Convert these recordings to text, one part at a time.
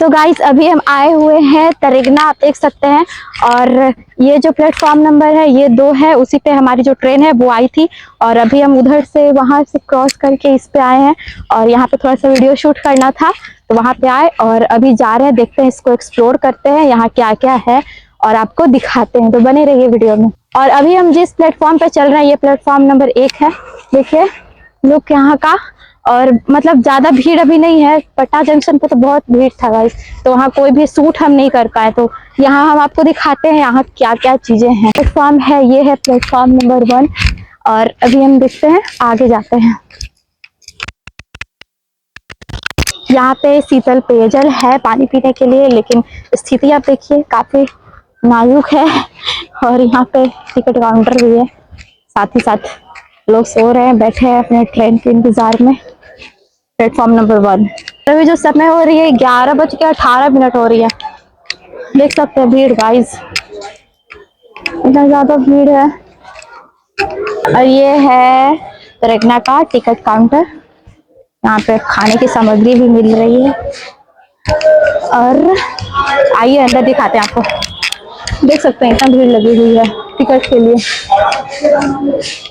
So guys अभी हम आए हुए हैं तरेगना, आप देख सकते हैं। और ये जो प्लेटफॉर्म नंबर है ये 2 है, उसी पे हमारी जो ट्रेन है वो आई थी। और अभी हम उधर से वहां से क्रॉस करके इस पे आए हैं और यहाँ पे थोड़ा सा वीडियो शूट करना था तो वहां पे आए और अभी जा रहे हैं, देखते हैं, इसको एक्सप्लोर करते हैं यहाँ क्या क्या है और आपको दिखाते हैं, तो बने रहिए वीडियो में। और अभी हम जिस प्लेटफॉर्म पे चल रहे हैं ये प्लेटफॉर्म नंबर 1 है। देखिए लोग यहाँ का, और मतलब ज्यादा भीड़ अभी नहीं है। पटना जंक्शन पे तो बहुत भीड़ था गाइस, तो वहाँ कोई भी शूट हम नहीं कर पाए, तो यहाँ हम आपको दिखाते हैं यहाँ क्या क्या चीजें हैं। प्लेटफॉर्म है, ये है प्लेटफॉर्म नंबर 1 और अभी हम देखते हैं, आगे जाते हैं। यहाँ पे शीतल पेयजल है पानी पीने के लिए, लेकिन स्थिति आप देखिए काफी नाजुक है। और यहाँ पे टिकट काउंटर भी है, साथ ही साथ लोग सो रहे हैं, बैठे हैं अपने ट्रेन के इंतजार में। प्लेटफॉर्म नंबर 1 अभी जो समय हो रही है 11:18 हो रही है। देख सकते हैं भीड़ गाइस, इतना ज्यादा भीड़ है। और ये है तरेगना का टिकट काउंटर, यहाँ पे खाने की सामग्री भी मिल रही है। और आइए अंदर दिखाते हैं आपको। देख सकते हैं इतना भीड़ लगी हुई है टिकट के लिए।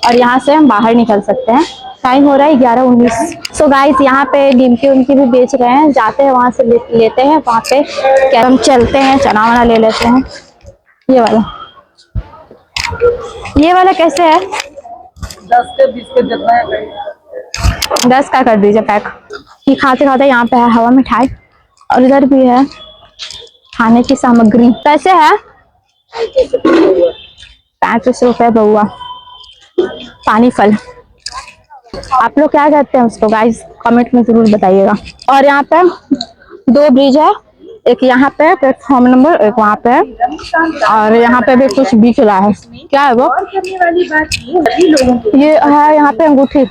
और यहाँ से हम बाहर निकल सकते हैं। टाइम हो रहा है 11:19। सो गाइस यहाँ पे निमकी उनकी भी बेच रहे हैं, जाते हैं वहां से लेते हैं। वहां पे क्या हम चलते हैं, चना वना ले लेते हैं। ये वाला कैसे है? 10 के 20 के जितना है 10 का कर दीजिए पैक। ये खाते खाते यहाँ पे है हवा मिठाई, और इधर भी है खाने की सामग्री। कैसे है? 35 रुपए बउआ। पानी फल, आप लोग क्या कहते हैं उसको गाइस, कमेंट में जरूर बताइएगा। और यहाँ पे 2 ब्रिज है, एक यहाँ पे प्लेटफॉर्म नंबर, एक वहाँ पे। और यहाँ पे भी कुछ बिक रहा है, क्या है वो? ये है यहाँ पे अंगूठी,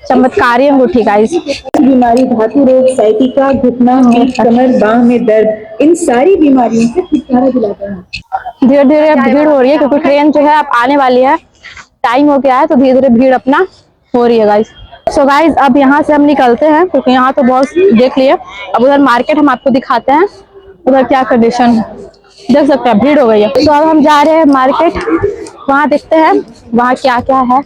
चमत्कारी अंगूठी गाइस। बीमारी, धातु रोग, साइटिका, घुटना में, कमर, बांह में दर्द, इन सारी बीमारियों से छुटकारा दिलाता है। धीरे धीरे अब भीड़ हो रही है क्योंकि ट्रेन जो है अब आने वाली है, टाइम हो गया है, तो धीरे धीरे भीड़ अपना हो रही है गाइस। सो गाइस अब यहाँ से हम निकलते हैं क्योंकि यहाँ तो बहुत देख लिए। अब उधर मार्केट हम आपको दिखाते हैं, उधर क्या कंडीशन है देख सकते हैं, भीड़ हो गई है। तो अब हम जा रहे हैं मार्केट, वहाँ देखते हैं वहाँ क्या क्या है,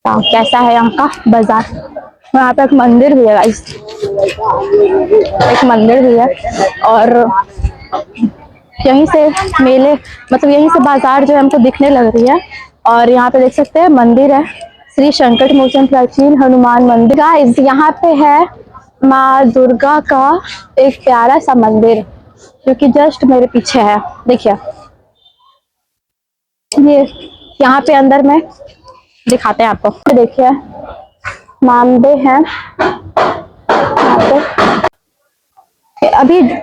कैसा है यहाँ का बाजार। वहाँ पे एक मंदिर भी है गाइस, एक मंदिर भी है। और यहीं से मेले, मतलब यहीं से बाजार जो है हमको दिखने लग रही है। और यहाँ पे देख सकते हैं मंदिर है, श्री संकट मोचन प्राचीन हनुमान मंदिर। गाइस यहाँ पे है माँ दुर्गा का एक प्यारा सा मंदिर जो कि जस्ट मेरे पीछे है, देखिए। ये यहाँ पे अंदर में दिखाते हैं आपको, देखिए मामदे हैं यहाँ पे।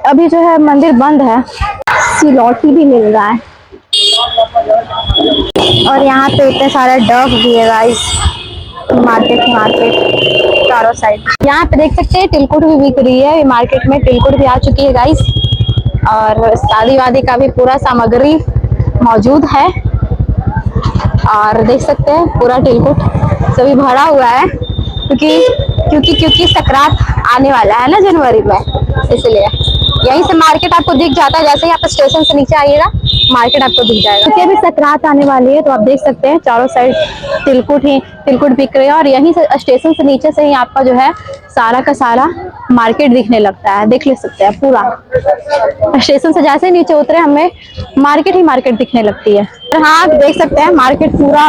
अभी जो है मंदिर बंद है, सिलौटी भी मिल रहा है। और यहाँ पे इतने सारे डब भी है गाइस, मार्केट चारों साइड। यहाँ पे देख सकते हैं तिलकुट भी बिक रही है, मार्केट में तिलकुट भी आ चुकी है गाइस। और शादी वादी का भी पूरा सामग्री मौजूद है। और देख सकते हैं पूरा तिलकुट सभी भरा हुआ है क्योंकि सकरात आने वाला है ना जनवरी में, इसलिए यहीं से मार्केट आपको दिख जाता है। जैसे ही आप स्टेशन से नीचे आइएगा मार्केट आपको दिख जाएगा, क्योंकि अभी सकरात आने वाली है। तो आप देख सकते हैं चारों साइड तिलकुट बिक रहे हैं। और यहीं से स्टेशन से नीचे से ही आपका जो है सारा का सारा मार्केट दिखने लगता है, देख ले सकते हैं पूरा। स्टेशन से जैसे ही नीचे उतरे हमें मार्केट ही मार्केट दिखने लगती है। हाँ आप देख सकते हैं मार्केट पूरा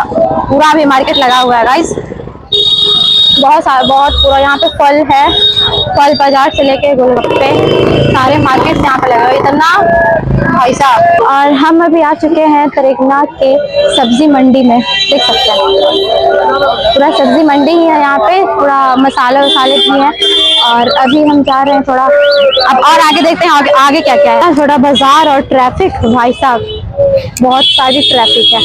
अभी मार्केट लगा हुआ है गाइस, बहुत पूरा। यहाँ पे फल है, फल बाजार से लेके गोलगप्पे सारे मार्केट यहाँ पे लगा हुआ है, इतना भाई साहब। और हम अभी आ चुके हैं तरेगना के सब्जी मंडी में, देख सकते हैं पूरा सब्जी मंडी ही है यहाँ पे, पूरा मसाले भी हैं। और अभी हम जा रहे हैं थोड़ा अब और आगे, देखते हैं आगे क्या क्या है। थोड़ा बाजार और ट्रैफिक, भाई साहब बहुत सारी ट्रैफिक है।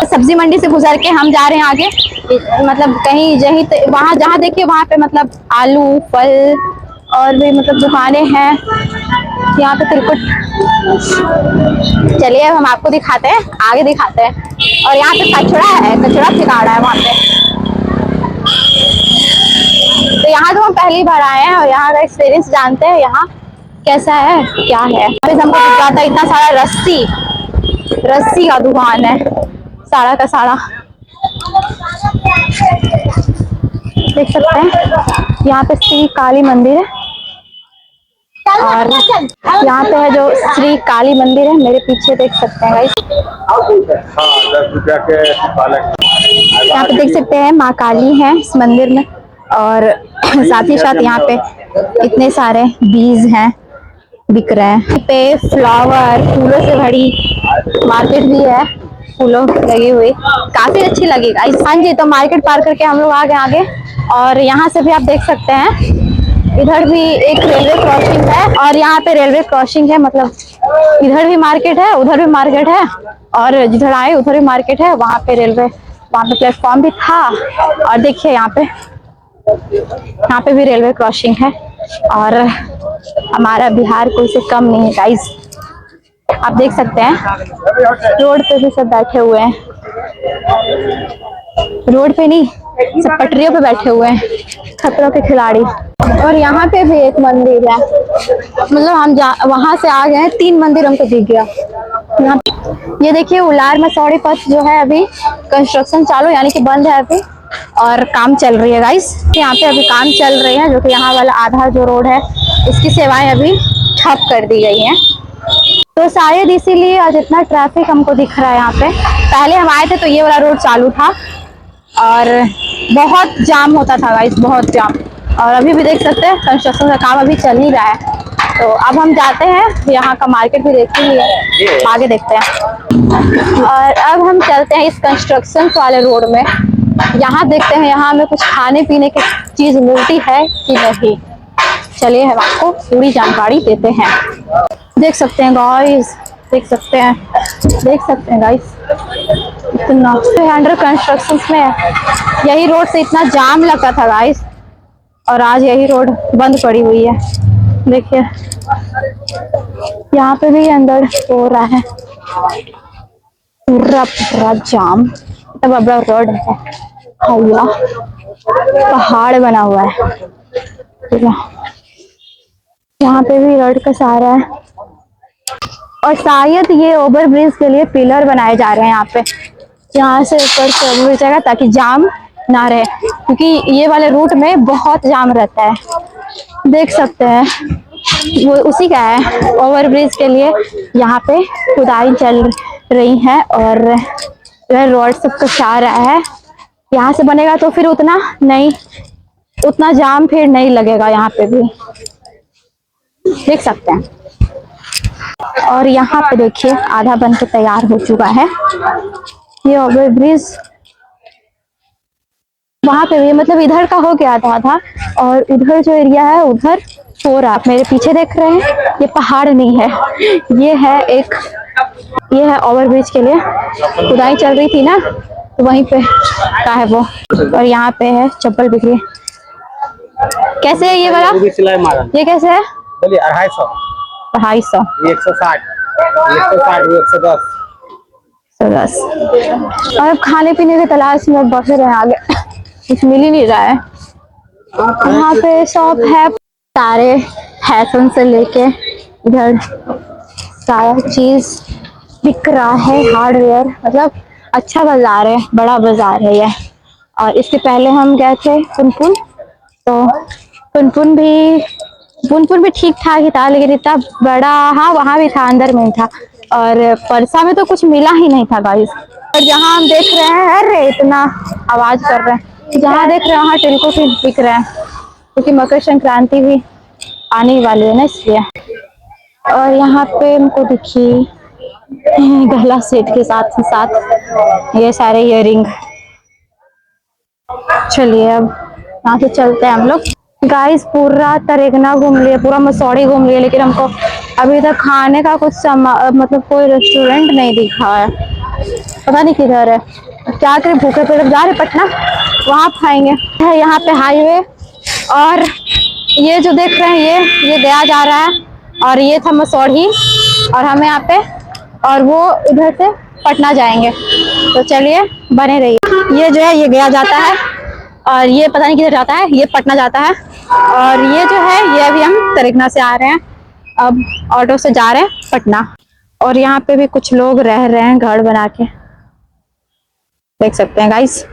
सब्जी मंडी से गुजर के हम जा रहे हैं आगे, मतलब कहीं वहाँ जहाँ देखिए वहाँ पे मतलब आलू फल और भी मतलब दुकानें हैं यहाँ पे तिलकुट। चलिए अब हम आपको दिखाते हैं, आगे दिखाते हैं। और यहाँ पे कचड़ा है, कचड़ा फेंका रहा है वहाँ पे। तो यहाँ तो हम पहली बार आए हैं और यहाँ का एक्सपीरियंस जानते हैं यहाँ कैसा है क्या है। अभी हमको दिख रहा था इतना सारा रस्सी रस्सी का दुकान है सारा का सारा, देख सकते हैं। यहाँ पे श्री काली मंदिर है और यहाँ पे है जो श्री काली मंदिर है मेरे पीछे देख सकते हैं गाइस। यहाँ पे देख सकते हैं माँ काली है इस मंदिर में और साथ ही साथ यहाँ पे इतने सारे बीज हैं बिक रहे हैं। यहाँ पे फ्लावर फूलों से भरी मार्केट भी है, फूलों लगी हुई काफी अच्छी लगी गाइस। हाँ जी, तो मार्केट पार करके हम लोग आ गए आगे और यहाँ से भी आप देख सकते हैं इधर भी एक रेलवे क्रॉसिंग है और यहाँ पे रेलवे क्रॉसिंग है, मतलब इधर भी मार्केट है उधर भी मार्केट है और जिधर आए उधर भी मार्केट है। वहाँ पे रेलवे वहाँ पे प्लेटफॉर्म भी था और देखिए यहाँ पे भी रेलवे क्रॉसिंग है और हमारा बिहार कोई से कम नहीं है गाइस। आप देख सकते हैं रोड पे भी सब बैठे हुए हैं, रोड पे नहीं सब पटरियों पे बैठे हुए हैं खतरों के खिलाड़ी। और यहाँ पे भी एक मंदिर है, मतलब हम वहां से आ गए हैं 3 मंदिर हमको दिख गया। यहाँ ये देखिए उलार मसौड़ी पथ जो है अभी कंस्ट्रक्शन चालू यानी कि बंद है अभी और काम चल रही है गाइस। यहाँ पे अभी काम चल रही है जो कि यहाँ वाला आधा जो रोड है इसकी सेवाएं अभी ठप कर दी गई हैं। तो शायद इसीलिए आज इतना ट्रैफिक हमको दिख रहा है यहाँ पे। पहले हम आए थे तो ये वाला रोड चालू था और बहुत जाम होता था गाइस, बहुत जाम। और अभी भी देख सकते हैं कंस्ट्रक्शन का काम अभी चल ही रहा है। तो अब हम जाते हैं यहाँ का मार्केट भी देखते हैं, आगे देखते हैं। और अब हम चलते हैं इस कंस्ट्रक्शन वाले रोड में, यहाँ देखते हैं यहाँ हमें कुछ खाने पीने की चीज मिलती है कि नहीं। चलिए हम आपको पूरी जानकारी देते हैं। देख सकते हैं गाइस, देख सकते हैं गाइस इतना अंडर कंस्ट्रक्शन में है। यही रोड से इतना जाम लगता था गाइस और आज यही रोड बंद पड़ी हुई है। देखिए यहाँ पे भी अंदर हो रहा है पूरा पूरा जाम, इतना बड़ा रोड है, पहाड़ बना हुआ है। यहाँ पे भी रोड का सहारा है और शायद ये ओवर ब्रिज के लिए पिलर बनाए जा रहे हैं यहाँ पे, यहाँ से ऊपर चल जाएगा ताकि जाम ना रहे, क्योंकि ये वाले रूट में बहुत जाम रहता है। देख सकते हैं वो उसी का है, ओवर ब्रिज के लिए यहाँ पे खुदाई चल रही है और रोड सब कुछ आ रहा है। यहाँ से बनेगा तो फिर उतना जाम फिर नहीं लगेगा। यहाँ पे भी देख सकते हैं और यहाँ पे देखिए आधा बन के तैयार हो चुका है ये ओवर ब्रिज। वहां पे भी मतलब इधर का हो गया था और उधर जो एरिया है उधर हो रहा। आप मेरे पीछे देख रहे हैं ये पहाड़ नहीं है, ये है ओवर ब्रिज के लिए खुदाई चल रही थी ना, तो वहीं पे का है वो। और यहाँ पे है चप्पल बिक्री। कैसे है ये वाला? ये कैसे है? 250 250 160 110 110। और अब खाने पीने की तलाश में बसे रहे आगे, कुछ मिल ही नहीं रहा है। यहाँ पे शॉप है, सारे फैशन से लेके इधर सारा चीज बिक रहा है, हार्डवेयर, मतलब अच्छा बाजार है, बड़ा बाजार है ये। और इससे पहले हम गए थे पुनपुन, तो पुनपुन भी ठीक ठाक ही था, लेकिन इतना बड़ा, हाँ वहाँ भी था, अंदर में ही था। और परसा में तो कुछ मिला ही नहीं था गाइस। और जहाँ हम देख रहे हैं, अरे इतना आवाज कर रहे हैं, जहाँ देख रहे हैं वहाँ टिलको भी बिक रहे हैं, क्योंकि मकर संक्रांति भी आने वाली है ना, इसलिए। और यहाँ पे हमको दिखी गला सेट के साथ ही साथ ये सारे इयररिंग। चलिए अब यहाँ से चलते हैं हम लोग। गाइस पूरा तरेगना घूम लिए, पूरा मसौड़ी घूम लिए, लेकिन हमको अभी तक खाने का कुछ मतलब कोई रेस्टोरेंट नहीं दिखा है, पता नहीं किधर है। क्या करें, भूखे पेट जा रहे पटना, वहाँ खाएंगे। है यहाँ पे हाईवे, और ये जो देख रहे हैं ये गया जा रहा है, और ये था मसौड़ी, और हम यहाँ पे, और वो इधर से पटना जाएंगे। तो चलिए बने रहिए। ये जो है ये गया जाता है, और ये पता नहीं किधर जाता है, ये पटना जाता है। और ये जो है ये अभी हम तरेगना से आ रहे हैं, अब ऑटो से जा रहे हैं पटना। और यहाँ पे भी कुछ लोग रह रहे हैं घर बना के, देख सकते हैं गाइस।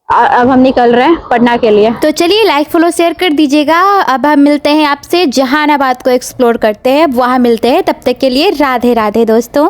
अब हम निकल रहे हैं पटना के लिए। तो चलिए लाइक फॉलो शेयर कर दीजिएगा। अब हम मिलते हैं आपसे जहानाबाद को एक्सप्लोर करते हैं, वहाँ मिलते हैं। तब तक के लिए राधे राधे दोस्तों।